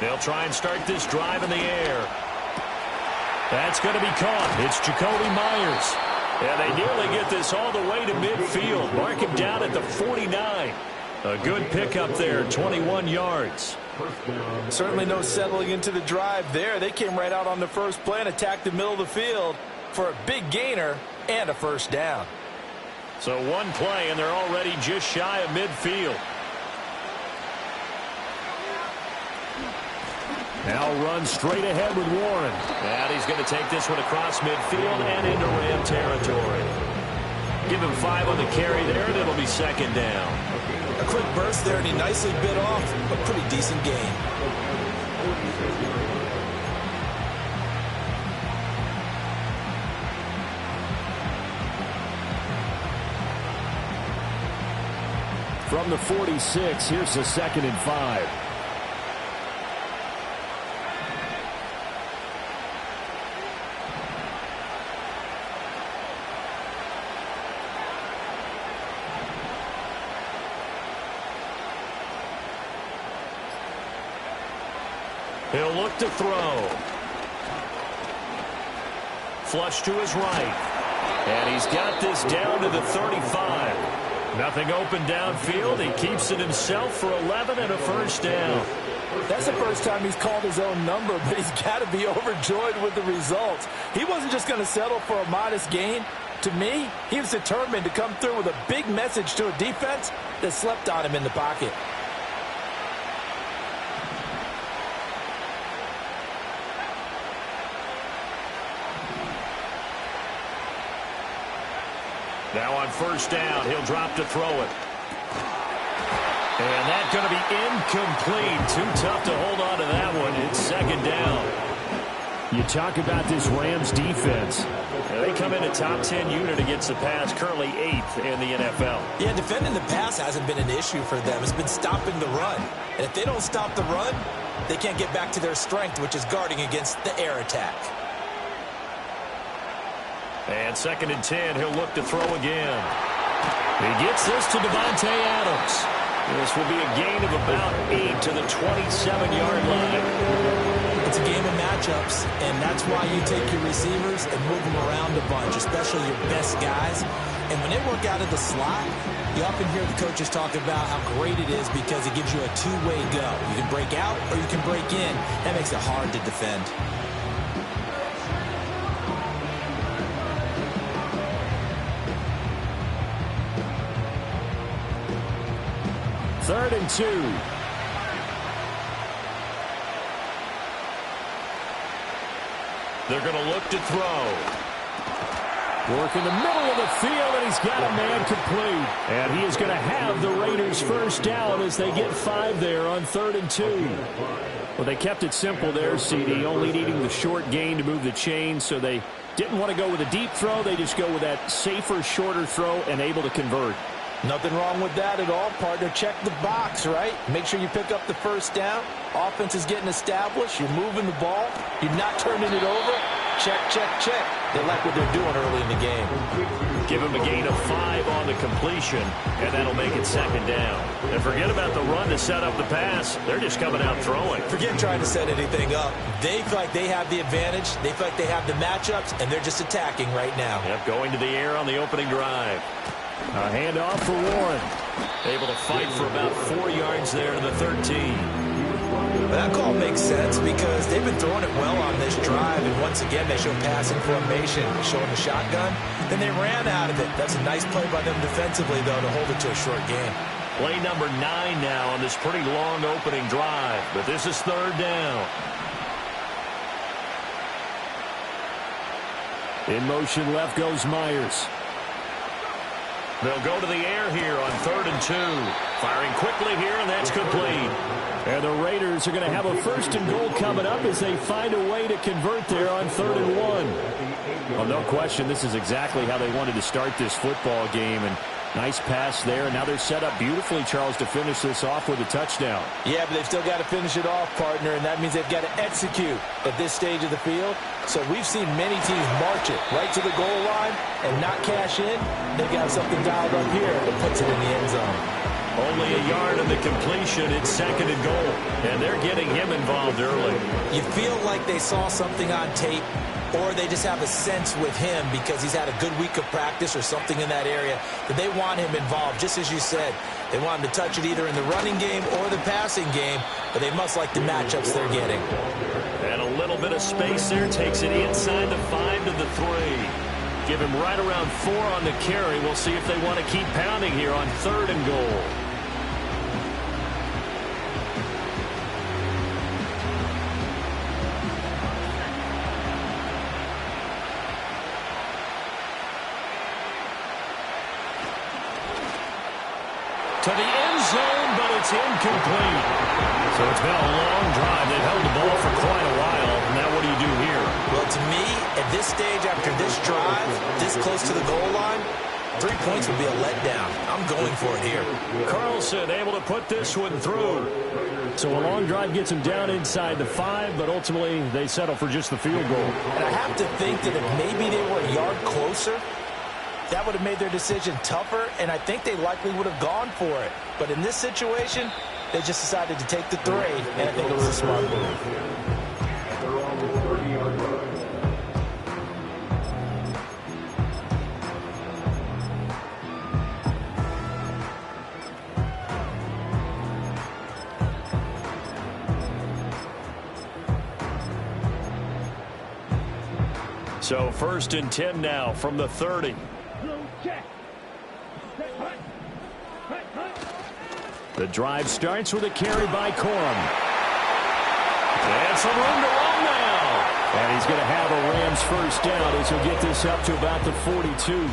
They'll try and start this drive in the air. That's going to be caught. It's Jacoby Myers. And they nearly get this all the way to midfield. Mark him down at the 49. A good pickup there, 21 yards. Certainly no settling into the drive there. They came right out on the first play and attacked the middle of the field for a big gainer and a first down. So one play, and they're already just shy of midfield. Now run straight ahead with Warren. And he's going to take this one across midfield and into Ram territory. Give him 5 on the carry there, and it'll be second down. A quick burst there, and he nicely bit off a pretty decent gain. From the 46, here's the 2nd and 5. He'll look to throw. Flush to his right. And he's got this down to the 35. Nothing open downfield. He keeps it himself for 11 and a first down. That's the first time he's called his own number, but he's got to be overjoyed with the results. He wasn't just going to settle for a modest gain. To me, he was determined to come through with a big message to a defense that slept on him in the pocket. Now on first down, he'll drop to throw it. And that's going to be incomplete. Too tough to hold on to that one. It's second down. You talk about this Rams defense. They come in a top 10 unit against the pass, currently 8th in the NFL. Yeah, defending the pass hasn't been an issue for them. It's been stopping the run. And if they don't stop the run, they can't get back to their strength, which is guarding against the air attack. And 2nd and 10, he'll look to throw again. He gets this to Devontae Adams. This will be a gain of about 8 to the 27-yard line. It's a game of matchups, and that's why you take your receivers and move them around a bunch, especially your best guys. And when they work out of the slot, you often hear the coaches talk about how great it is because it gives you a two-way go. You can break out or you can break in. That makes it hard to defend. Third and 2. They're going to look to throw. Work in the middle of the field, and he's got a man complete. And he is going to have the Raiders first down as they get 5 there on 3rd and 2. Well, they kept it simple there, CD, only needing the short gain to move the chain, so they didn't want to go with a deep throw. They just go with that safer, shorter throw and able to convert. Nothing wrong with that at all, partner. Check the box, right? Make sure you pick up the first down. Offense is getting established. You're moving the ball. You're not turning it over. Check, check, check. They like what they're doing early in the game. Give him a gain of 5 on the completion, and that'll make it second down. And forget about the run to set up the pass. They're just coming out throwing. Forget trying to set anything up. They feel like they have the advantage. They feel like they have the matchups, and they're just attacking right now. Yep, going to the air on the opening drive. A handoff for Warren. Able to fight for about 4 yards there to the 13. That call makes sense because they've been throwing it well on this drive, and once again they show passing formation, showing the shotgun. Then they ran out of it. That's a nice play by them defensively, though, to hold it to a short game. Play number 9 now on this pretty long opening drive, but this is 3rd down. In motion left goes Myers. They'll go to the air here on 3rd and 2. Firing quickly here, and that's complete. And the Raiders are going to have a 1st and goal coming up as they find a way to convert there on 3rd and 1. Well, no question, this is exactly how they wanted to start this football game. And nice pass there, and now they're set up beautifully, Charles, to finish this off with a touchdown. Yeah, but they've still got to finish it off, partner, and that means they've got to execute at this stage of the field. So we've seen many teams march it right to the goal line and not cash in. They've got something dialed up here that puts it in the end zone. Only a yard of the completion. It's second and goal. And they're getting him involved early. You feel like they saw something on tape, or they just have a sense with him because he's had a good week of practice or something in that area that they want him involved. Just as you said, they want him to touch it either in the running game or the passing game, but they must like the matchups they're getting. And a little bit of space there. Takes it inside the 5 to the 3. Give him right around 4 on the carry. We'll see if they want to keep pounding here on third and goal. To the end zone, but it's incomplete. So it's been a long drive. They've held the ball for quite a while. Now what do you do here? Well, to me, at this stage, after this drive, this close to the goal line, 3 points would be a letdown. I'm going for it here. Carlson able to put this one through. So a long drive gets him down inside the 5, but ultimately they settle for just the field goal. And I have to think that if maybe they were a yard closer, that would have made their decision tougher, and I think they likely would have gone for it. But in this situation, they just decided to take the 3, and I think it was a smart move. So first and 10 now from the 30. The drive starts with a carry by Corum. And some room to run now. And he's going to have a Rams first down as he'll get this up to about the 42.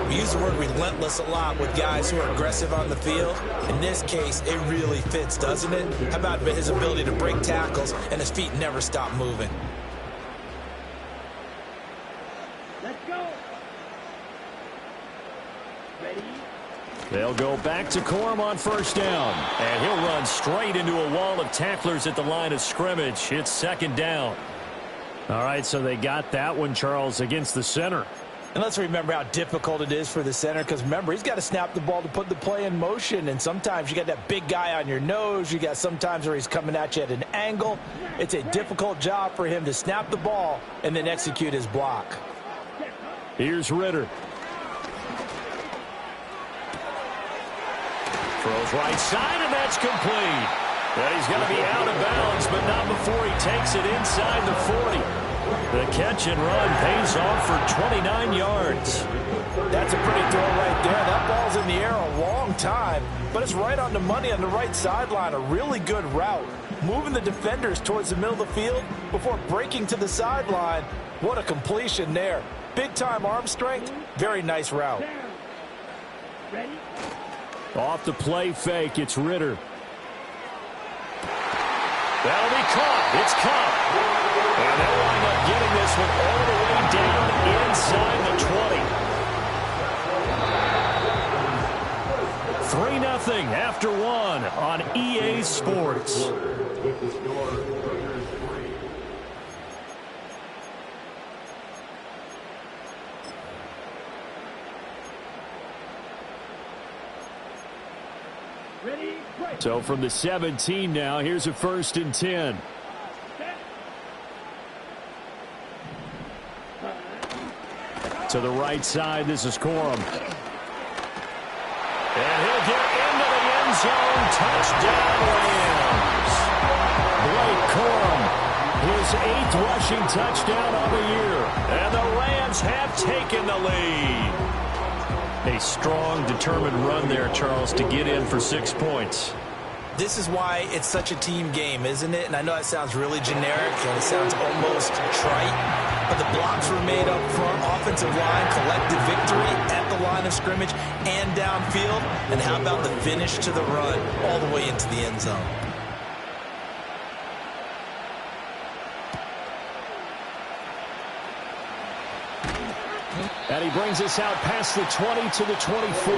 We use the word relentless a lot with guys who are aggressive on the field. In this case, it really fits, doesn't it? How about his ability to break tackles and his feet never stop moving? They'll go back to Corum on first down. And he'll run straight into a wall of tacklers at the line of scrimmage. It's second down. All right, so they got that one, Charles, against the center. And let's remember how difficult it is for the center, because remember, he's got to snap the ball to put the play in motion. And sometimes you got that big guy on your nose. You got sometimes where he's coming at you at an angle. It's a difficult job for him to snap the ball and then execute his block. Here's Ritter. Throws right side, and that's complete. And he's going to be out of bounds, but not before he takes it inside the 40. The catch and run pays off for 29 yards. That's a pretty throw right there. That ball's in the air a long time, but it's right on the money on the right sideline. A really good route. Moving the defenders towards the middle of the field before breaking to the sideline. What a completion there. Big-time arm strength. Very nice route. Ready? Off the play fake, it's Ritter. That'll be caught. It's caught. And they'll wind up getting this one all the way down inside the 20. 3-0 after one on EA Sports. So from the 17 now, here's a first and 10. To the right side, this is Corum. And he'll get into the end zone. Touchdown, Rams. Blake Corum, his 8th rushing touchdown of the year. And the Rams have taken the lead. A strong, determined run there, Charles, to get in for 6 points. This is why it's such a team game, isn't it? And I know that sounds really generic and it sounds almost trite, but the blocks were made up front. Offensive line, collective victory at the line of scrimmage and downfield. And how about the finish to the run all the way into the end zone? And he brings us out past the 20 to the 24.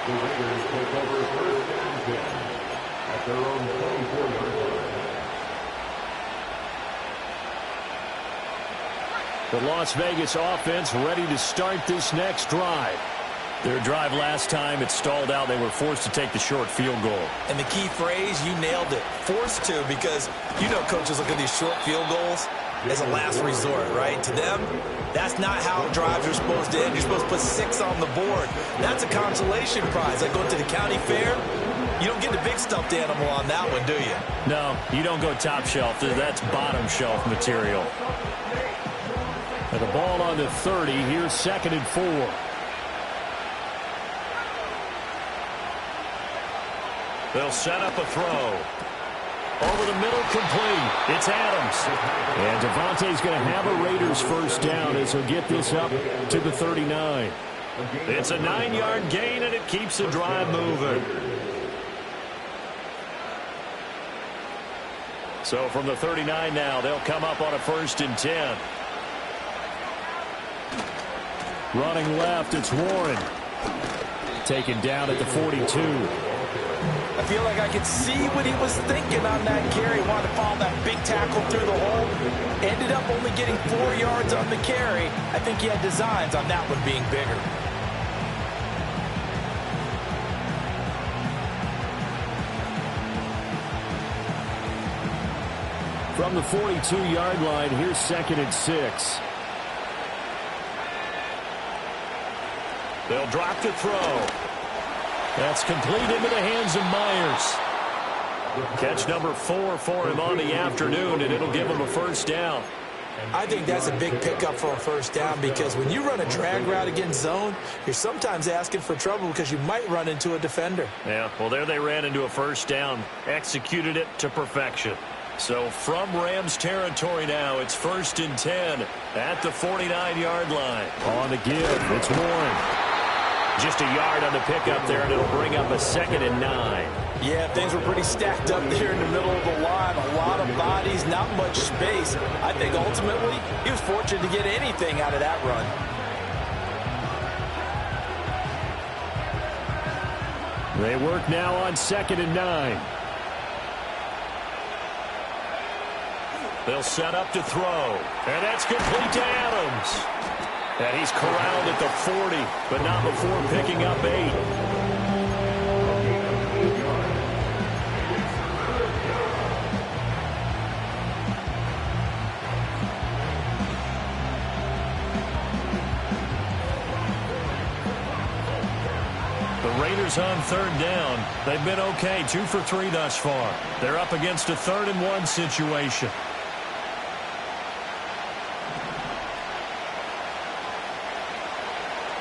The Raiders take over first and 10 at their own 24-yard line. The Las Vegas offense ready to start this next drive. Their drive last time, it stalled out. They were forced to take the short field goal. And the key phrase, you nailed it, forced to, because you know coaches look at these short field goals as a last resort, right? To them, that's not how drives are supposed to end. You're supposed to put 6 on the board. That's a consolation prize. Like going to the county fair, you don't get the big stuffed animal on that one, do you? No, you don't go top shelf. That's bottom shelf material. And the ball on the 30. Here's 2nd and 4. They'll set up a throw. Over the middle, complete. It's Adams. And Devontae's going to have a Raiders first down as he'll get this up to the 39. It's a 9-yard gain, and it keeps the drive moving. So from the 39 now, they'll come up on a 1st and 10. Running left, it's Warren. Taken down at the 42. I feel like I could see what he was thinking on that carry. Wanted to follow that big tackle through the hole. Ended up only getting 4 yards on the carry. I think he had designs on that one being bigger. From the 42-yard line, here's 2nd and 6. They'll drop to throw. That's complete into the hands of Myers. Catch number 4 for him on the afternoon, and it'll give him a first down. I think that's a big pickup for a first down, because when you run a drag route against zone, you're sometimes asking for trouble because you might run into a defender. Yeah, well, there they ran into a first down, executed it to perfection. So from Rams territory now, it's 1st and 10 at the 49-yard line. On the give, it's Warren. Just a yard on the pickup there, and it'll bring up a 2nd and 9. Yeah, things were pretty stacked up there in the middle of the line. A lot of bodies, not much space. I think ultimately he was fortunate to get anything out of that run. They work now on 2nd and 9. They'll set up to throw, and that's complete to Adams. And he's corralled at the 40, but not before picking up 8. The Raiders on 3rd down. They've been okay, 2 for 3 thus far. They're up against a 3rd and 1 situation.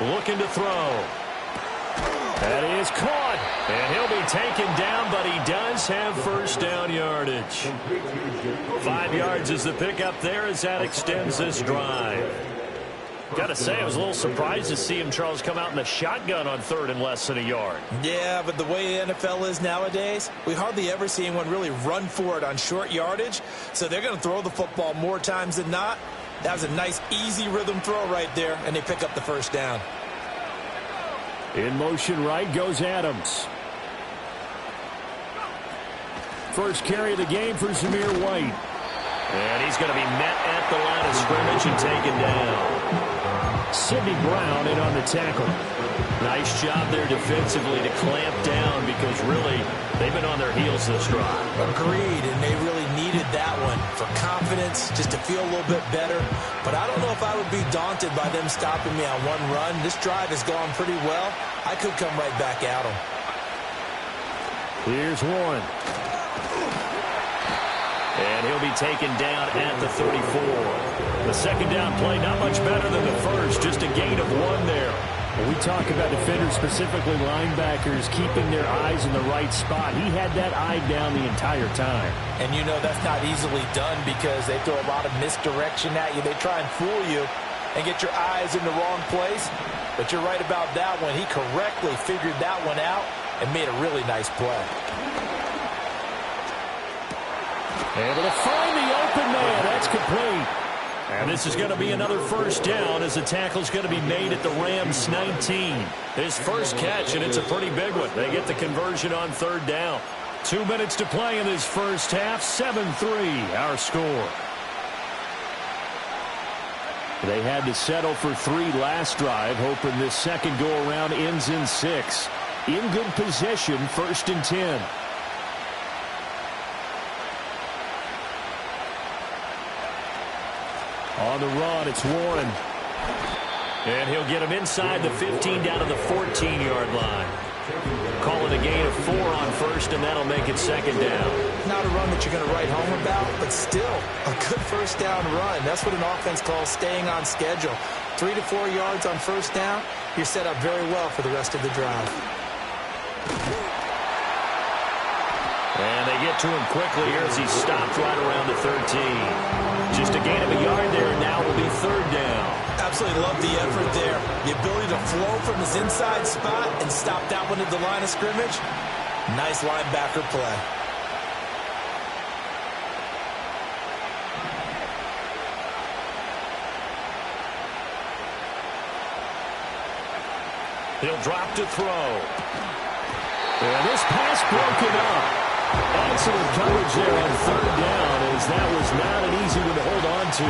Looking to throw. That is caught. And he'll be taken down, but he does have first down yardage. 5 yards is the pickup there as that extends this drive. Got to say, I was a little surprised to see him, Charles, come out in the shotgun on 3rd and less than a yard. Yeah, but the way the NFL is nowadays, we hardly ever see anyone really run for it on short yardage. So they're going to throw the football more times than not. That was a nice, easy rhythm throw right there, and they pick up the first down. In motion right goes Adams. First carry of the game for Zamir White. And he's going to be met at the line of scrimmage and taken down. Sidney Brown in on the tackle. Nice job there defensively to clamp down, because really they've been on their heels this drive. Agreed, and they really needed that one for confidence, just to feel a little bit better. But I don't know if I would be daunted by them stopping me on one run. This drive has gone pretty well. I could come right back at them. Here's Warren. And he'll be taken down at the 34. The second down play, not much better than the first, just a gain of 1 there. When we talk about defenders, specifically linebackers, keeping their eyes in the right spot, he had that eye down the entire time. And you know that's not easily done, because they throw a lot of misdirection at you. They try and fool you and get your eyes in the wrong place. But you're right about that one. He correctly figured that one out and made a really nice play. Able to find the open man. That's complete. And this is going to be another first down, as the tackle's going to be made at the Rams 19. His first catch, and it's a pretty big one. They get the conversion on 3rd down. 2 minutes to play in this first half. 7-3 our score. They had to settle for 3 last drive, hoping this second go-around ends in 6. In good possession, 1st and 10. On the run, it's Warren. And he'll get him inside the 15 down to the 14-yard line. Call it a gain of 4 on 1st, and that'll make it 2nd down. Not a run that you're going to write home about, but still a good 1st down run. That's what an offense calls staying on schedule. 3 to 4 yards on 1st down, you're set up very well for the rest of the drive. And they get to him quickly here as he stopped right around the 13. Just a gain of a yard there, and now will be 3rd down. Absolutely love the effort there. The ability to flow from his inside spot and stop that one at the line of scrimmage. Nice linebacker play. He'll drop to throw. And this pass broken up. Excellent coverage there on 3rd down, as that was not an easy one to hold on to.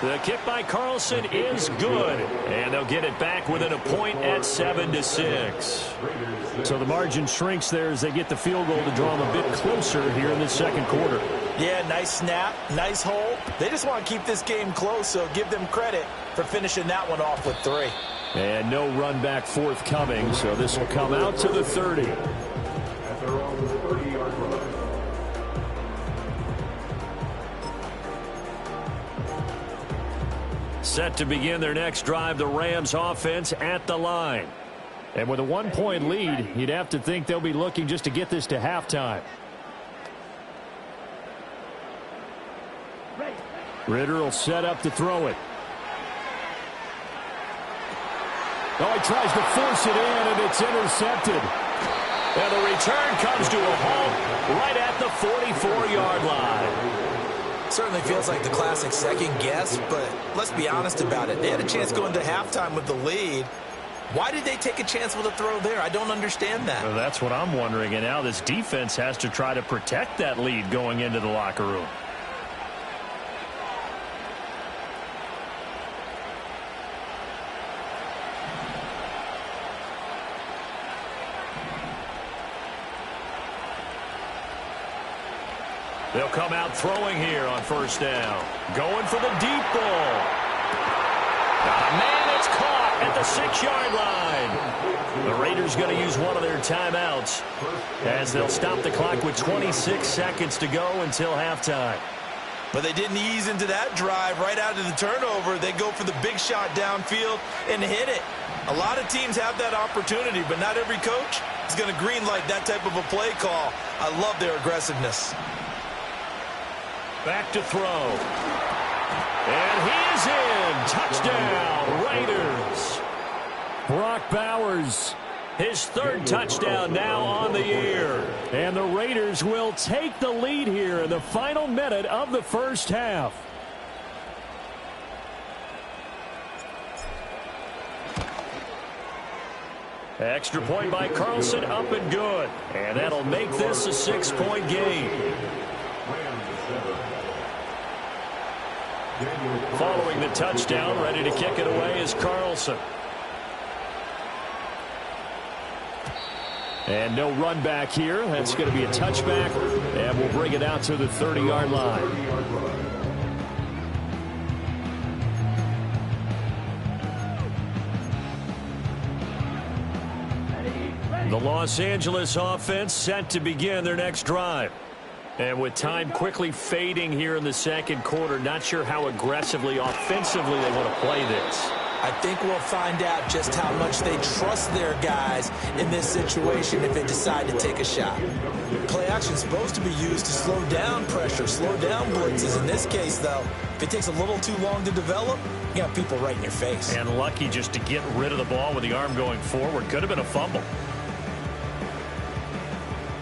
The kick by Carlson is good, and they'll get it back within a point at 7-6. So the margin shrinks there as they get the field goal to draw them a bit closer here in this 2nd quarter. Yeah, nice snap, nice hold. They just want to keep this game close, so give them credit for finishing that one off with 3. And no run back forthcoming, so this will come out to the 30. At their own 30-yard line. Set to begin their next drive, the Rams offense at the line. And with a 1-point lead, you'd have to think they'll be looking just to get this to halftime. Ritter will set up to throw it. Oh, he tries to force it in, and it's intercepted. And the return comes to a halt right at the 44-yard line. Certainly feels like the classic second guess, but let's be honest about it. They had a chance going to halftime with the lead. Why did they take a chance with a throw there? I don't understand that. Well, that's what I'm wondering, and now this defense has to try to protect that lead going into the locker room. They'll come out throwing here on 1st down. Going for the deep ball. Man, it's caught at the 6-yard line. The Raiders going to use one of their timeouts as they'll stop the clock with 26 seconds to go until halftime. But they didn't ease into that drive right out of the turnover. They go for the big shot downfield and hit it. A lot of teams have that opportunity, but not every coach is going to greenlight that type of a play call. I love their aggressiveness. Back to throw. And he is in. Touchdown, Raiders. Brock Bowers, his 3rd touchdown now on the year. And the Raiders will take the lead here in the final minute of the 1st half. Extra point by Carlson, up and good. And that'll make this a 6-point game. Following the touchdown, ready to kick it away is Carlson. And no run back here. That's going to be a touchback, and we'll bring it out to the 30-yard line. The Los Angeles offense set to begin their next drive. And with time quickly fading here in the 2nd quarter, not sure how aggressively, offensively they want to play this. I think we'll find out just how much they trust their guys in this situation if they decide to take a shot. Play action is supposed to be used to slow down pressure, slow down blitzes. In this case, though, if it takes a little too long to develop, you got people right in your face. And lucky just to get rid of the ball with the arm going forward. Could have been a fumble.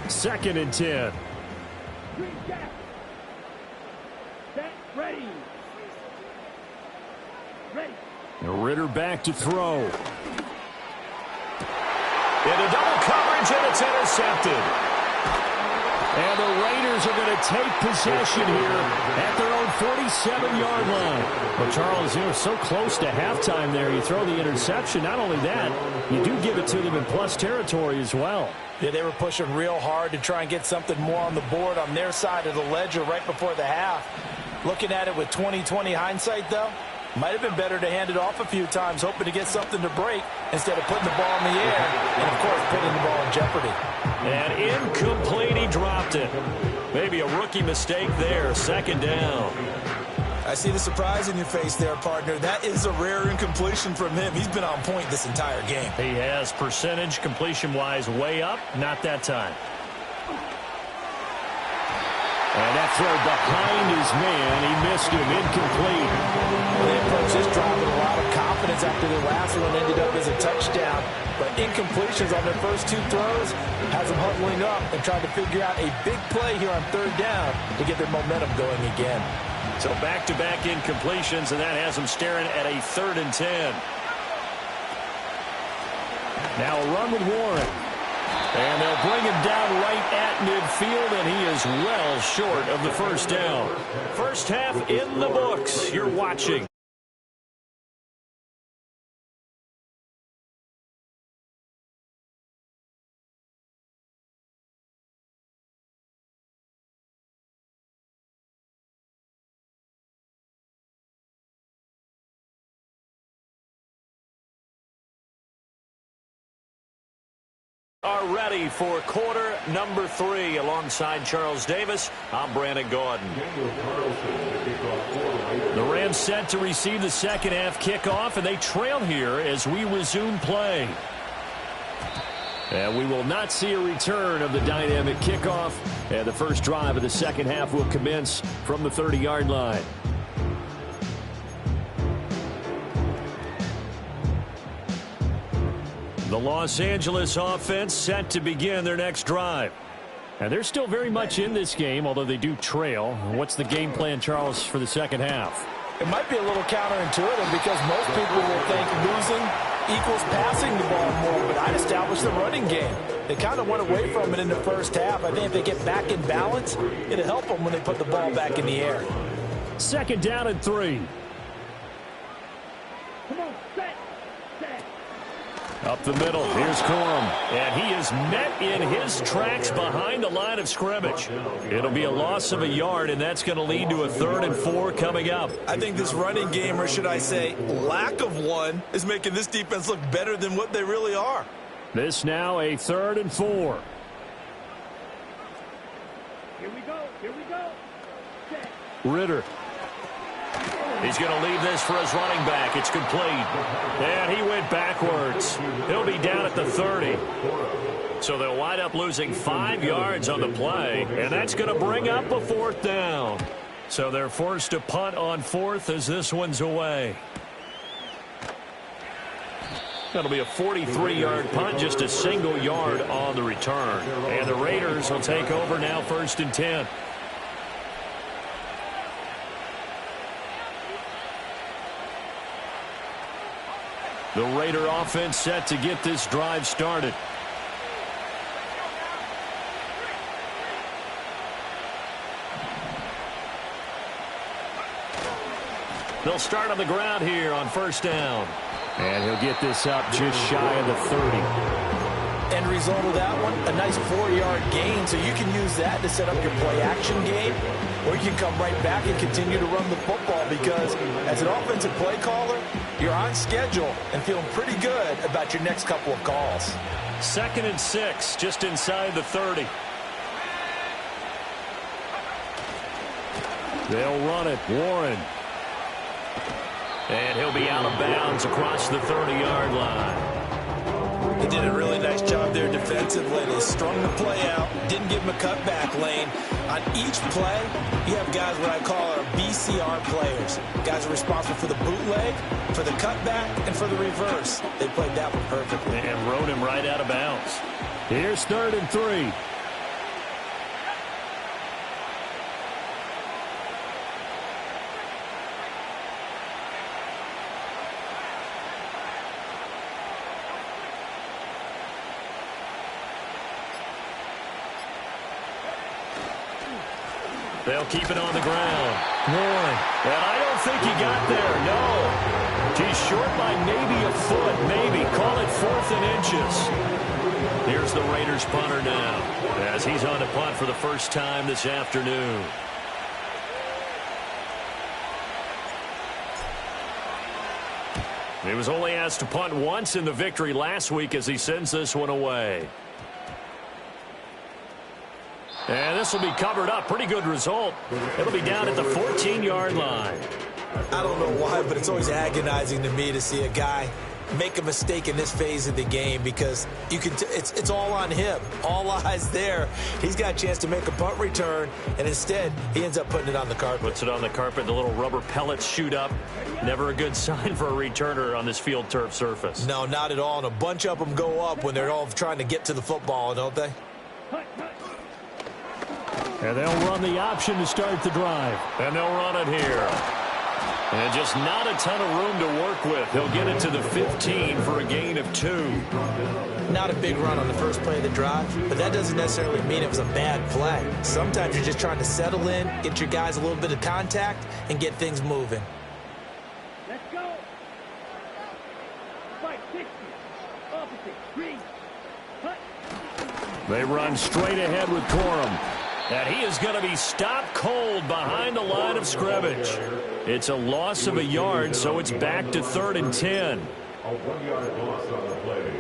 2nd and 10. Ready. Ritter back to throw. Into double coverage, and it's intercepted. And the Raiders are going to take possession here at their own 47-yard line. Well, Charles, you were so close to halftime there. You throw the interception. Not only that, you do give it to them in plus territory as well. Yeah, they were pushing real hard to try and get something more on the board on their side of the ledger right before the half. Looking at it with 20/20 hindsight, though, might have been better to hand it off a few times, hoping to get something to break instead of putting the ball in the air and, of course, putting the ball in jeopardy. And incomplete, he dropped it. Maybe a rookie mistake there, second down. I see the surprise in your face there, partner. That is a rare incompletion from him. He's been on point this entire game. He has percentage completion-wise way up, not that time. And that throw behind his man, he missed him, incomplete. They approached this drive with a lot of confidence after their last one ended up as a touchdown. But incompletions on their first two throws has them huddling up and trying to figure out a big play here on third down to get their momentum going again. So back-to-back incompletions, and that has them staring at a 3rd and 10. Now a run with Warren. And they'll bring him down right at midfield, and he is well short of the first down. First half in the books. You're watching. Are ready for quarter number 3. Alongside Charles Davis, I'm Brandon Gaudin. The Rams set to receive the second half kickoff, and they trail here as we resume play. And we will not see a return of the dynamic kickoff, and the first drive of the second half will commence from the 30-yard line. The Los Angeles offense set to begin their next drive. And they're still very much in this game, although they do trail. What's the game plan, Charles, for the second half? It might be a little counterintuitive because most people will think losing equals passing the ball more, but I'd establish the running game. They kind of went away from it in the first half. I think if they get back in balance, it'll help them when they put the ball back in the air. Second down and 3. Up the middle, here's Corum, and he is met in his tracks behind the line of scrimmage. It'll be a loss of a yard, and that's going to lead to a 3rd and 4 coming up. I think this running game, or should I say lack of one, is making this defense look better than what they really are. This now a 3rd and 4. Here we go. Ritter. He's going to leave this for his running back. It's complete. And he went backwards. He'll be down at the 30. So they'll wind up losing 5 yards on the play, and that's going to bring up a 4th down. So they're forced to punt on 4th as this one's away. That'll be a 43-yard punt, just a single yard on the return. And the Raiders will take over now 1st and 10. The Raider offense set to get this drive started. They'll start on the ground here on 1st down. And he'll get this up just shy of the 30. End result of that one, a nice 4-yard gain, so you can use that to set up your play-action game, or you can come right back and continue to run the football because as an offensive play caller, you're on schedule and feeling pretty good about your next couple of calls. 2nd and 6, just inside the 30. They'll run it. Warren. And he'll be out of bounds across the 30-yard line. They did a really nice job there defensively. They strung the play out, didn't give him a cutback lane. On each play, you have guys what I call our BCR players. Guys are responsible for the bootleg, for the cutback, and for the reverse. They played that one perfectly. And rode him right out of bounds. Here's 3rd and 3. They'll keep it on the ground. One. And I don't think he got there. No. He's short by maybe a foot. Maybe. Call it 4th and inches. Here's the Raiders punter now as he's on to punt for the first time this afternoon. He was only asked to punt once in the victory last week as he sends this one away. And this will be covered up. Pretty good result. It'll be down at the 14-yard line. I don't know why, but it's always agonizing to me to see a guy make a mistake in this phase of the game because you can it's all on him. All eyes there. He's got a chance to make a punt return, and instead he ends up putting it on the carpet. Puts it on the carpet. The little rubber pellets shoot up. Never a good sign for a returner on this field turf surface. No, not at all. And a bunch of them go up when they're all trying to get to the football, don't they? And they'll run the option to start the drive. And they'll run it here. And just not a ton of room to work with. He'll get it to the 15 for a gain of 2. Not a big run on the first play of the drive, but that doesn't necessarily mean it was a bad play. Sometimes you're just trying to settle in, get your guys a little bit of contact, and get things moving. Let's go. 560. Opposite. Green. Cut. They run straight ahead with Corum. And he is going to be stopped cold behind the line of scrimmage. It's a loss of a yard, so it's back to 3rd and 10. A 1-yard loss on the play.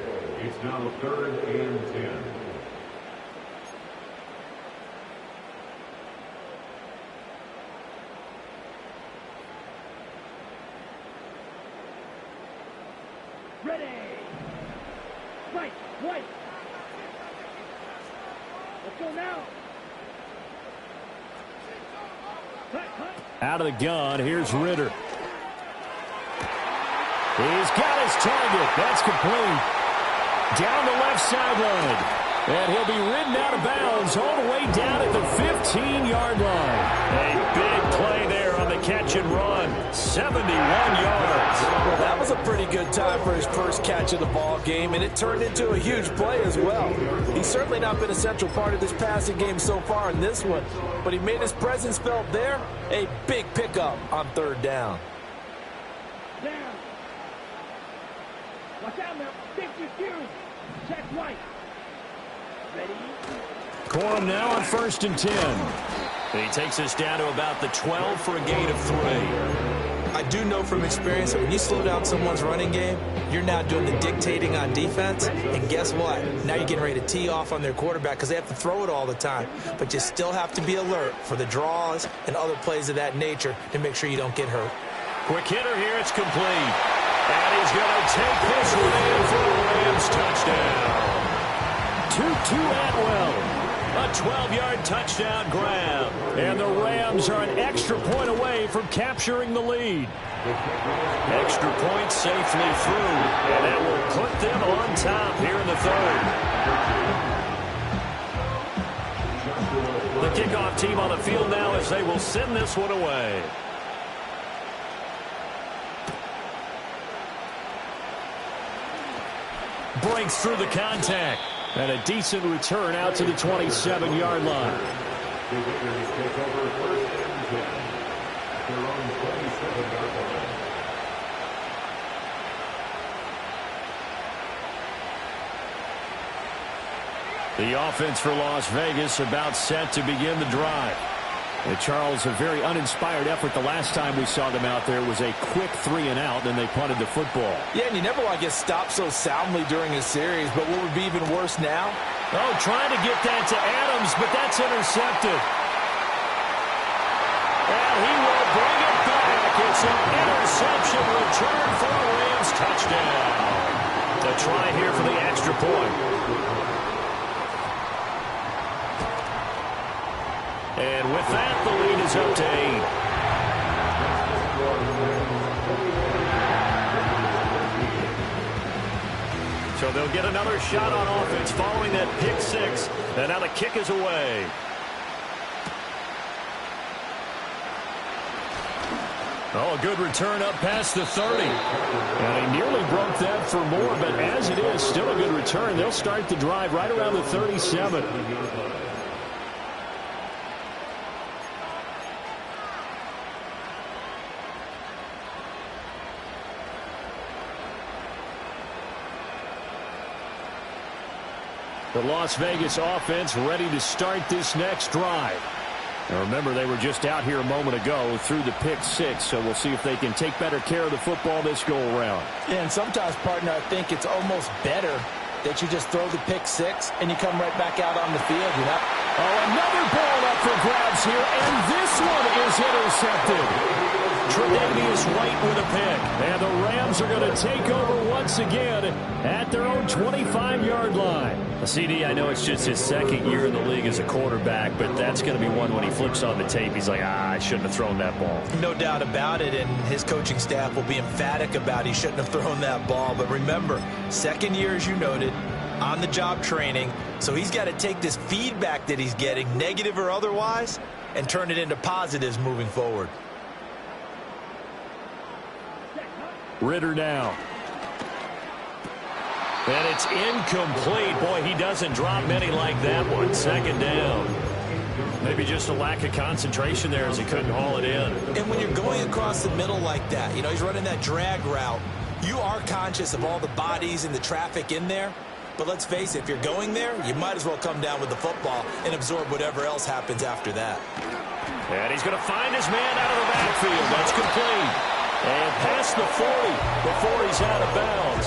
It's now 3rd and 10. Ready. Right. White. Let's go now. Out of the gun, here's Ritter. He's got his target. That's complete. Down the left sideline. And he'll be ridden out of bounds all the way down at the 15-yard line. A big play there on the catch and run. 71 yards. Well, that was a pretty good time for his first catch of the ball game, and it turned into a huge play as well. He's certainly not been a central part of this passing game so far in this one, but he made his presence felt there. A big pickup on 3rd down. Down. Watch out now. 52. Check White. Ready. Corum now on 1st and 10. He takes us down to about the 12 for a gain of 3. I do know from experience that when you slow down someone's running game, you're now doing the dictating on defense. And guess what? Now you're getting ready to tee off on their quarterback because they have to throw it all the time. But you still have to be alert for the draws and other plays of that nature to make sure you don't get hurt. Quick hitter here. It's complete. And he's going to take this one in for the Rams touchdown. Tutu Atwell. A 12-yard touchdown grab. And the Rams are an extra point away from capturing the lead. Extra point safely through. And that will put them on top here in the 3rd. The kickoff team on the field now as they will send this one away. Breaks through the contact. And a decent return out to the 27-yard line. The offense for Las Vegas about set to begin the drive. And Charles, a very uninspired effort the last time we saw them out there. It was a quick 3-and-out, then they punted the football. Yeah, and you never want to get stopped so soundly during a series, but what would be even worse now? Oh, trying to get that to Adams, but that's intercepted. And he will bring it back. It's an interception return for a Rams touchdown. The try here for the extra point. And with that, the lead is up to 8. So they'll get another shot on offense following that pick 6. And now the kick is away. Oh, a good return up past the 30. And he nearly broke that for more, but as it is, still a good return. They'll start the drive right around the 37. The Las Vegas offense ready to start this next drive. Now remember, they were just out here a moment ago through the pick six, so we'll see if they can take better care of the football this go-around. Yeah, and sometimes, partner, I think it's almost better that you just throw the pick six and you come right back out on the field, you know? Oh, another ball up for grabs here, and this one is intercepted. Tre'Davious White with a pick. And the Rams are going to take over once again at their own 25-yard line. CD, I know it's just his second year in the league as a quarterback, but that's going to be one when he flips on the tape. He's like, I shouldn't have thrown that ball. No doubt about it, and his coaching staff will be emphatic about he shouldn't have thrown that ball. But remember, second year, as you noted, on-the-job training, so he's got to take this feedback that he's getting, negative or otherwise, and turn it into positives moving forward. Ritter now. And it's incomplete. Boy, he doesn't drop many like that one. Second down. Maybe just a lack of concentration there as he couldn't haul it in. And when you're going across the middle like that, you know, he's running that drag route, you are conscious of all the bodies and the traffic in there. But let's face it, if you're going there, you might as well come down with the football and absorb whatever else happens after that. And he's going to find his man out of the backfield. That's complete. And past the 40 before he's out of bounds.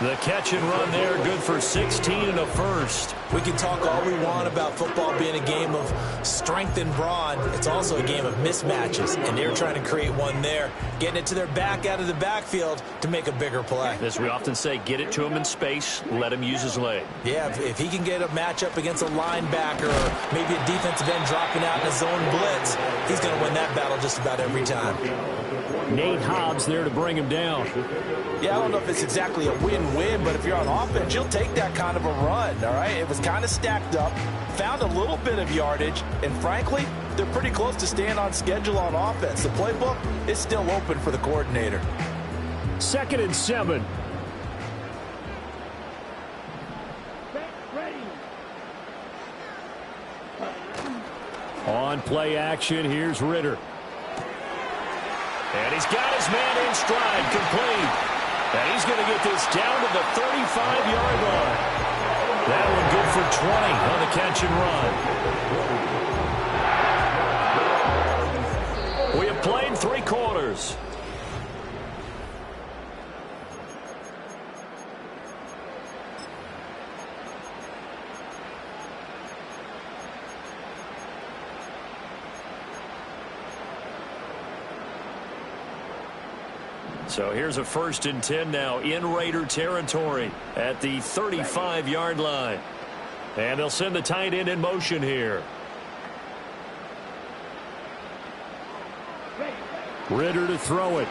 The catch and run there, good for 16 and a first. We can talk all we want about football being a game of strength and brawn. It's also a game of mismatches, and they're trying to create one there, getting it to their back out of the backfield to make a bigger play. As we often say, get it to him in space, let him use his leg. Yeah, if he can get a matchup against a linebacker or maybe a defensive end dropping out in a zone blitz, he's going to win that battle just about every time. Nate Hobbs there to bring him down. Yeah, I don't know if it's exactly a win-win, but if you're on offense, you'll take that kind of a run, all right? It was kind of stacked up, found a little bit of yardage, and frankly, they're pretty close to staying on schedule on offense. The playbook is still open for the coordinator. 2nd and 7. On play action, here's Ritter. And he's got his man in stride, complete. And he's going to get this down to the 35-yard line. That one good for 20 on the catch and run. We have played 3 quarters. So here's a 1st and 10 now in Raider territory at the 35-yard line. And they'll send the tight end in motion here. Ritter to throw it.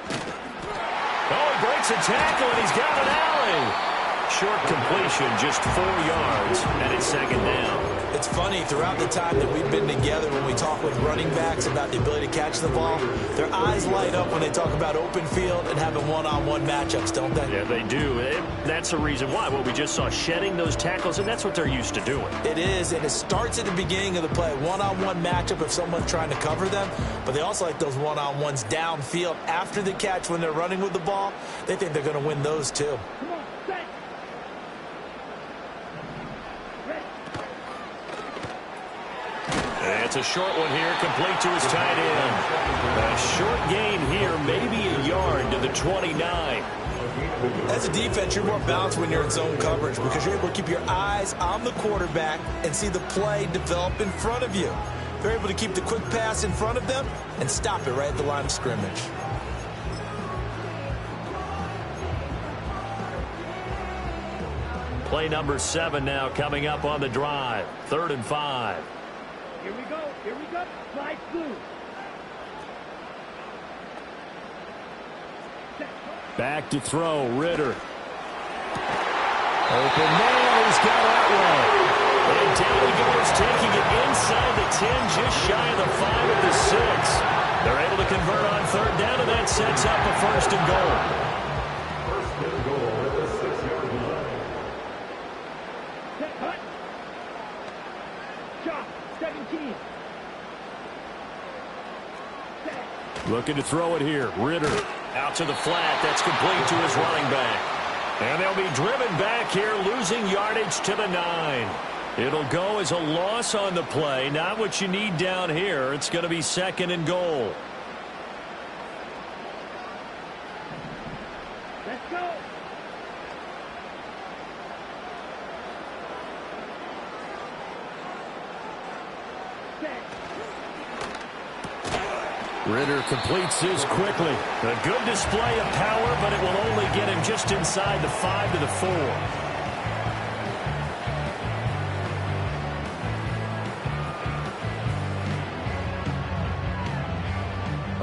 Oh, he breaks a tackle, and he's got an alley. Short completion, just 4 yards, and it's 2nd down. It's funny, throughout the time that we've been together, when we talk with running backs about the ability to catch the ball, their eyes light up when they talk about open field and having one-on-one matchups, don't they? Yeah, they do. That's the reason why. Well, we just saw shedding those tackles, and that's what they're used to doing. It is, and it starts at the beginning of the play. One-on-one matchup if someone's trying to cover them, but they also like those one-on-ones downfield after the catch when they're running with the ball. They think they're going to win those, too. It's a short one here, complete to his tight end. A short gain here, maybe a yard to the 29. As a defense, you're more balanced when you're in zone coverage because you're able to keep your eyes on the quarterback and see the play develop in front of you. They're able to keep the quick pass in front of them and stop it right at the line of scrimmage. Play number 7 now coming up on the drive. 3rd and 5. Here we go. Here we go. Slide through. Back to throw. Ritter. Open man. He's got that one. And down he goes, taking it inside the 10, just shy of the 5 of the 6. They're able to convert on 3rd down, and that sets up a 1st and goal. 1st and goal at the 6-yard line. Set, cut. Shot. 17. Looking to throw it here. Ritter out to the flat. That's complete to his running back. And they'll be driven back here, losing yardage to the 9. It'll go as a loss on the play. Not what you need down here. It's going to be 2nd and goal. Let's go. Ritter completes this quickly. A good display of power, but it will only get him just inside the 5 to the 4.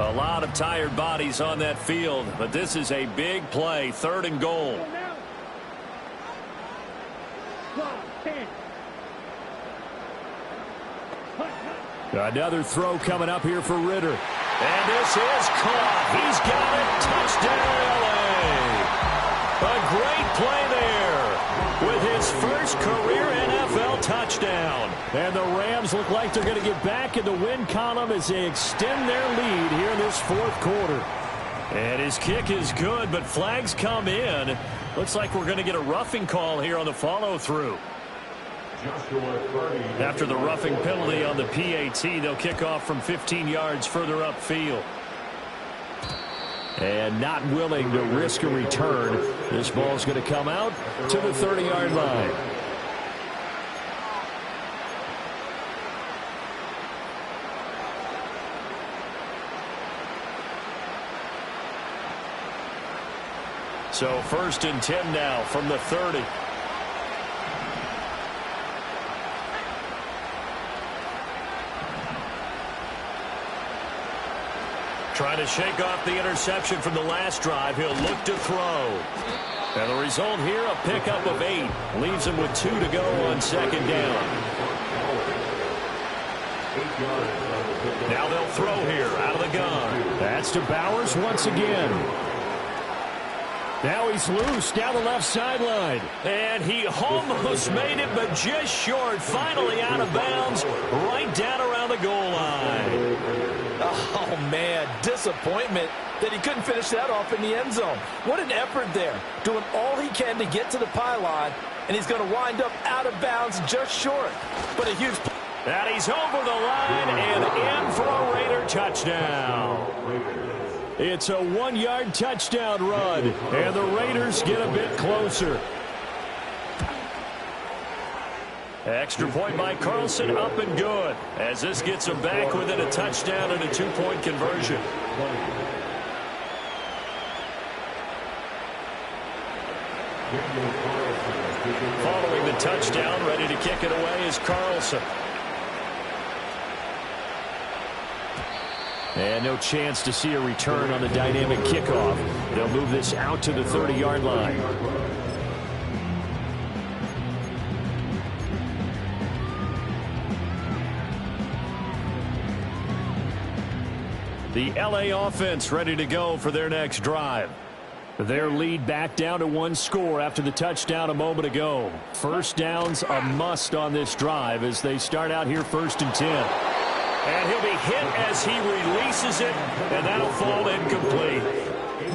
A lot of tired bodies on that field, but this is a big play. 3rd and goal. 10. Another throw coming up here for Ritter. And this is caught. He's got it. Touchdown, LA. A great play there with his first career NFL touchdown. And the Rams look like they're going to get back in the win column as they extend their lead here in this 4th quarter. And his kick is good, but flags come in. Looks like we're going to get a roughing call here on the follow-through. After the roughing penalty on the PAT, they'll kick off from 15 yards further upfield. And not willing to risk a return. This ball's going to come out to the 30-yard line. So 1st and 10 now from the 30. Trying to shake off the interception from the last drive. He'll look to throw. And the result here, a pickup of 8. Leaves him with 2 to go on 2nd down. Now they'll throw here out of the gun. That's to Bowers once again. Now he's loose down the left sideline. And he almost made it, but just short. Finally out of bounds, right down around the goal line. Oh, man, disappointment that he couldn't finish that off in the end zone. What an effort there, doing all he can to get to the pylon, and he's going to wind up out of bounds just short. But a huge play. And he's over the line and in for a Raider touchdown. It's a 1-yard touchdown run, and the Raiders get a bit closer. Extra point by Carlson, up and good, as this gets him back within a touchdown and a 2-point conversion. Following the touchdown, ready to kick it away is Carlson. And no chance to see a return on the dynamic kickoff. They'll move this out to the 30-yard line. The LA offense ready to go for their next drive. Their lead back down to 1 score after the touchdown a moment ago. First down's a must on this drive as they start out here 1st and 10. And he'll be hit as he releases it, and that'll fall incomplete.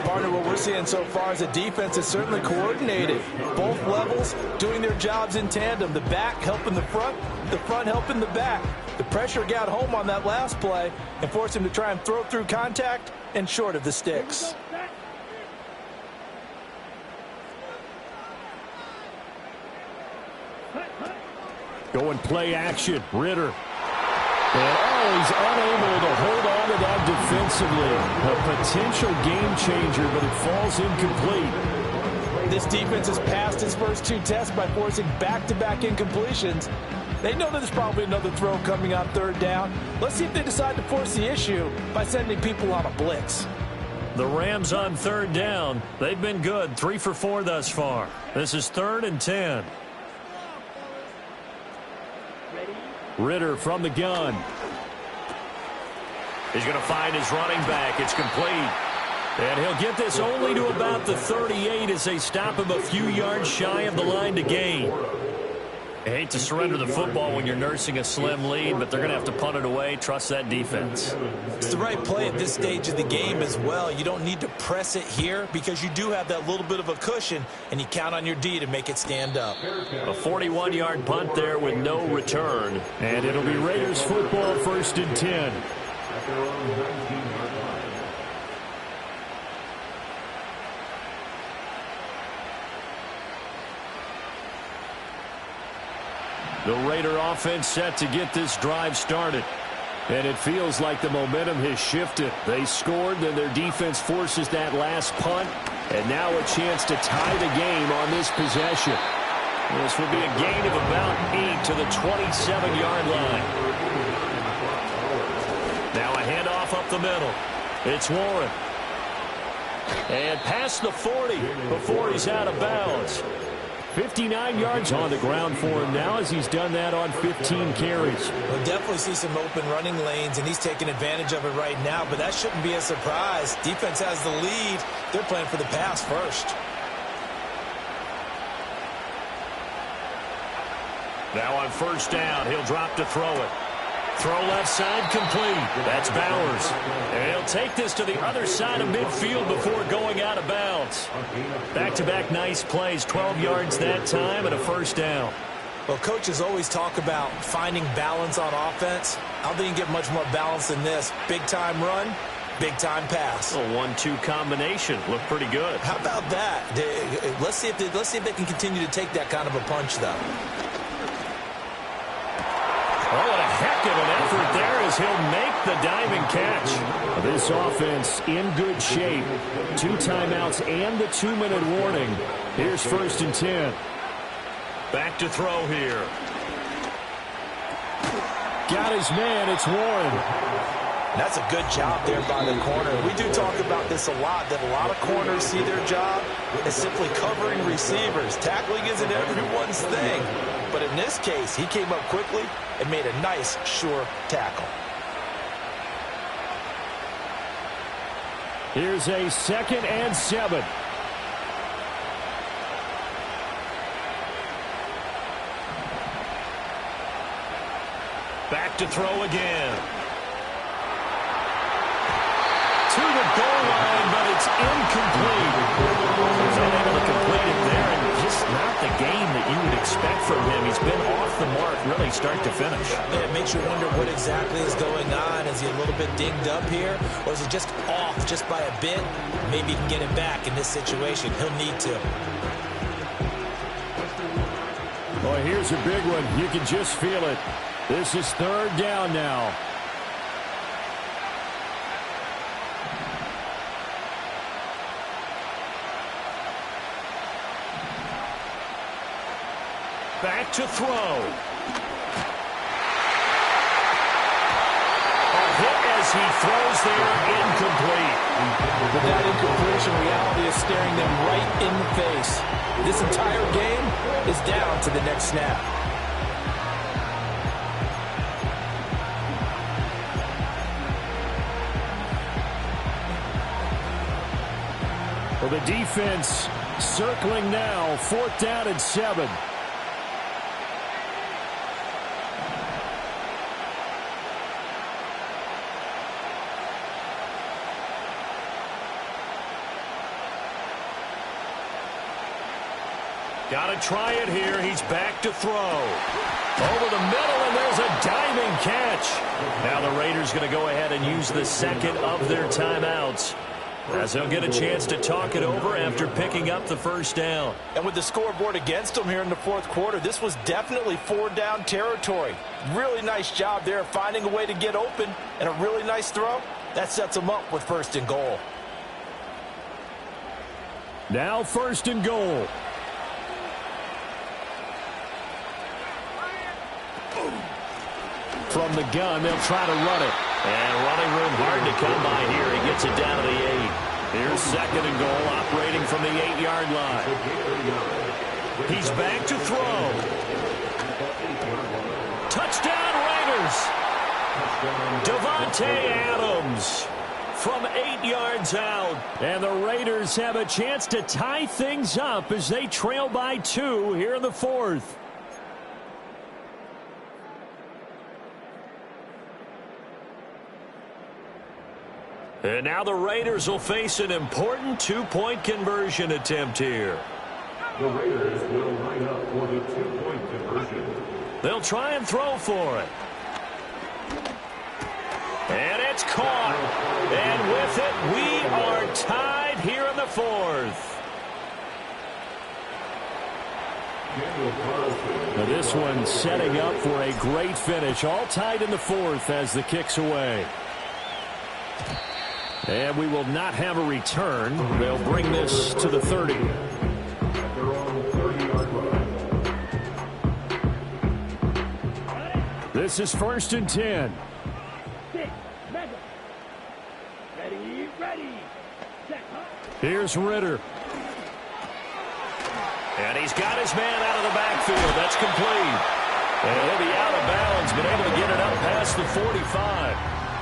Partner, what we're seeing so far is the defense is certainly coordinated. Both levels doing their jobs in tandem. The back helping the front helping the back. The pressure got home on that last play and forced him to try and throw through contact and short of the sticks. Going play action, Ritter. And he's unable to hold on to that defensively. A potential game changer, but it falls incomplete. This defense has passed his first 2 tests by forcing back-to-back incompletions. They know that there's probably another throw coming on 3rd down. Let's see if they decide to force the issue by sending people on a blitz. The Rams on 3rd down. They've been good, 3 for 4 thus far. This is 3rd and 10. Ritter from the gun. He's going to find his running back. It's complete. And he'll get this only to about the 38 as they stop him a few yards shy of the line to gain. I hate to surrender the football when you're nursing a slim lead, but they're going to have to punt it away. Trust that defense. It's the right play at this stage of the game as well. You don't need to press it here because you do have that little bit of a cushion, and you count on your D to make it stand up. A 41-yard punt there with no return. And it'll be Raiders football, 1st and 10. At their own 19-yard line. The Raider offense set to get this drive started. And it feels like the momentum has shifted. They scored, then their defense forces that last punt. And now a chance to tie the game on this possession. This will be a gain of about 8 to the 27-yard line. Now a handoff up the middle. It's Warren. And past the 40 before he's out of bounds. 59 yards on the ground for him now as he's done that on 15 carries. We'll definitely see some open running lanes, and he's taking advantage of it right now, but that shouldn't be a surprise. Defense has the lead. They're playing for the pass first. Now on 1st down, he'll drop to throw it. Throw left side complete. That's Bowers. And he'll take this to the other side of midfield before going out of bounds. Back-to-back nice plays, 12 yards that time and a 1st down. Well, coaches always talk about finding balance on offense. I don't think you can get much more balance than this. Big-time run, big-time pass. A 1-2 combination. Looked pretty good. How about that? Let's see if they can continue to take that kind of a punch, though. Oh, what a heck of an effort there as he'll make the diving catch. This offense in good shape. 2 timeouts and the 2-minute warning. Here's 1st and 10. Back to throw here. Got his man. It's Warren. That's a good job there by the corner. We do talk about this a lot, that a lot of corners see their job as simply covering receivers. Tackling isn't everyone's thing. But in this case, he came up quickly and made a nice, sure tackle. Here's a 2nd and 7. Back to throw again. To the goal line, but it's incomplete. He's unable to complete it there, and just not the game that you would expect from him. He's been off the mark really start to finish. Yeah, it makes you wonder what exactly is going on. Is he a little bit dinged up here, or is he just off just by a bit? Maybe he can get it back in this situation. He'll need to. Oh, here's a big one. You can just feel it. This is 3rd down now. Back to throw. A hit as he throws there, incomplete. But that incompletion, reality is staring them right in the face. This entire game is down to the next snap. Well, the defense circling now. 4th down and 7. Got to try it here. He's back to throw. Over the middle, and there's a diving catch. Now the Raiders going to go ahead and use the 2nd of their timeouts, as they'll get a chance to talk it over after picking up the 1st down. And with the scoreboard against them here in the 4th quarter, this was definitely 4-down territory. Really nice job there finding a way to get open, and a really nice throw. That sets them up with 1st and goal. Now 1st and goal. From the gun, they'll try to run it. And running room hard to come by here. He gets it down to the 8. Here's 2nd and goal, operating from the 8-yard line. He's back to throw. Touchdown, Raiders. Davante Adams from 8 yards out. And the Raiders have a chance to tie things up as they trail by 2 here in the 4th. And now the Raiders will face an important two-point conversion attempt here. The Raiders will line up for the two-point conversion. They'll try and throw for it. And it's caught. And with it, we are tied here in the fourth. Now this one setting up for a great finish. All tied in the fourth as the kick's away. And we will not have a return. They'll bring this to the 30. This is 1st and 10. Here's Ritter. And he's got his man out of the backfield. That's complete. And he'll be out of bounds, but able to get it up past the 45.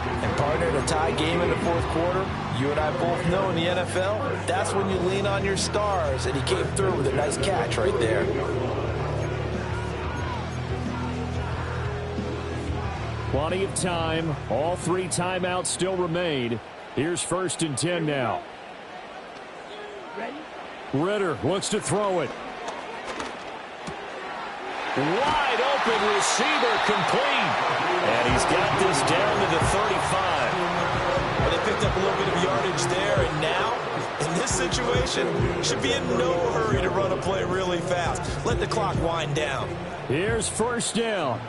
And partner, in a tie game in the fourth quarter, you and I both know in the NFL, that's when you lean on your stars. And he came through with a nice catch right there. Plenty of time. All 3 timeouts still remain. Here's 1st and 10 now. Ritter looks to throw it. Wide open receiver, complete. And he's got this down to the 35. Well, they picked up a little bit of yardage there, and now, in this situation, should be in no hurry to run a play really fast. Let the clock wind down. Here's 1st down.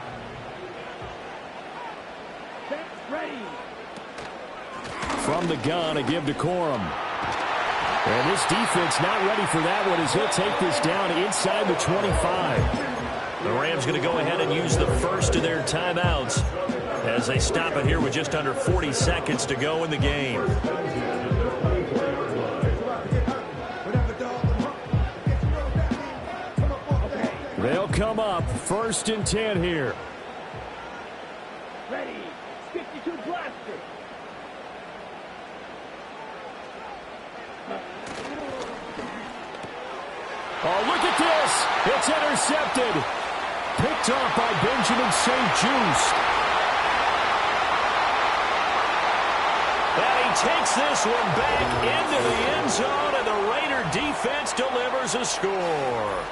From the gun, a give to Corum. And this defense not ready for that one as he'll take this down inside the 25. The Rams going to go ahead and use the first of their timeouts as they stop it here with just under 40 seconds to go in the game. They'll come up 1st and 10 here. Ready. 52 blaster. Oh, look at this. It's intercepted. Picked off by Benjamin St-Juste. And he takes this one back into the end zone, and the Raider defense delivers a score.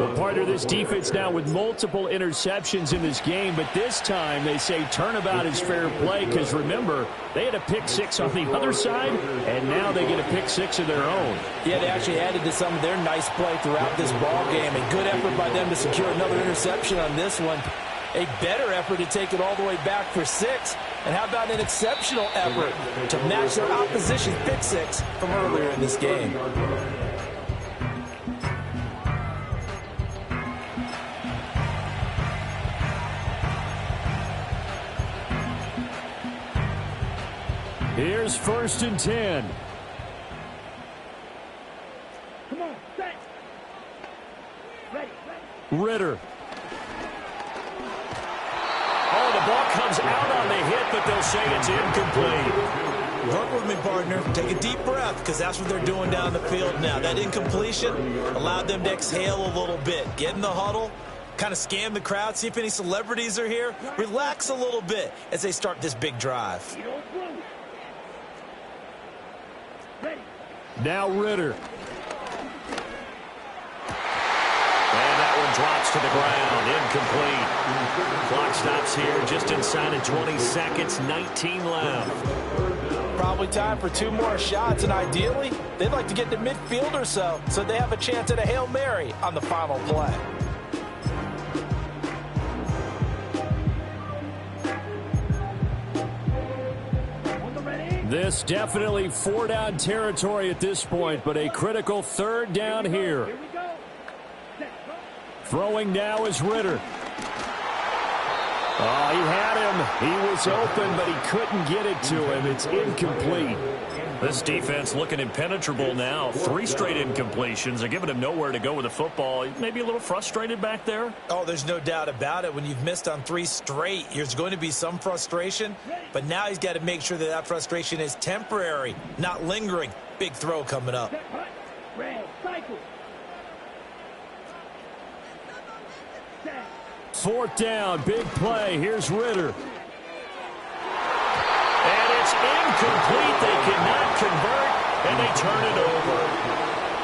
Well, part of this defense now with multiple interceptions in this game, but this time they say turnabout is fair play because, remember, they had a pick 6 on the other side, and now they get a pick 6 of their own. Yeah, they actually added to some of their nice play throughout this ball game. A good effort by them to secure another interception on this one. A better effort to take it all the way back for 6. And how about an exceptional effort to match their opposition's pick 6 from earlier in this game. Here's 1st and 10. Come on, set. Ready. Ritter. Oh, the ball comes out on the hit, but they'll say it's incomplete. Work with me, partner. Take a deep breath, because that's what they're doing down the field now. That incompletion allowed them to exhale a little bit. Get in the huddle, kind of scan the crowd, see if any celebrities are here. Relax a little bit as they start this big drive. Now Ritter. And that one drops to the ground. Incomplete. Clock stops here just inside of 20 seconds. 19 left. Probably time for 2 more shots, and ideally, they'd like to get to midfield or so they have a chance at a Hail Mary on the final play. This definitely 4-down territory at this point, but a critical 3rd down here. Throwing now is Ritter. Oh, he had him. He was open, but he couldn't get it to him. It's incomplete. This defense looking impenetrable now. 3 straight incompletions. They're giving him nowhere to go with the football. Maybe a little frustrated back there. Oh, there's no doubt about it. When you've missed on 3 straight, there's going to be some frustration. But now he's got to make sure that frustration is temporary, not lingering. Big throw coming up. Fourth down, big play. Here's Ritter. Incomplete. They cannot convert, and they turn it over.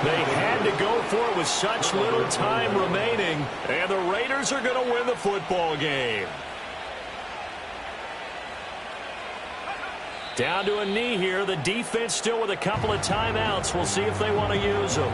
They had to go for it with such little time remaining, and the Raiders are going to win the football game. Down to a knee here. The defense still with a couple of timeouts. We'll see if they want to use them.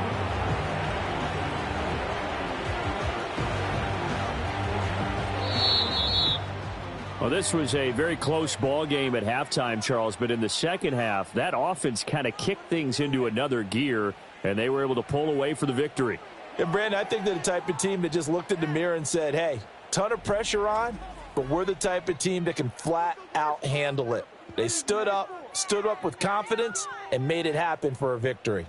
Well, this was a very close ball game at halftime, Charles, but in the second half, that offense kind of kicked things into another gear, and they were able to pull away for the victory. And, Brandon, I think they're the type of team that just looked in the mirror and said, hey, ton of pressure on, but we're the type of team that can flat out handle it. They stood up with confidence, and made it happen for a victory.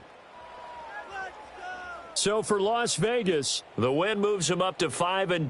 So for Las Vegas, the win moves them up to 5-2.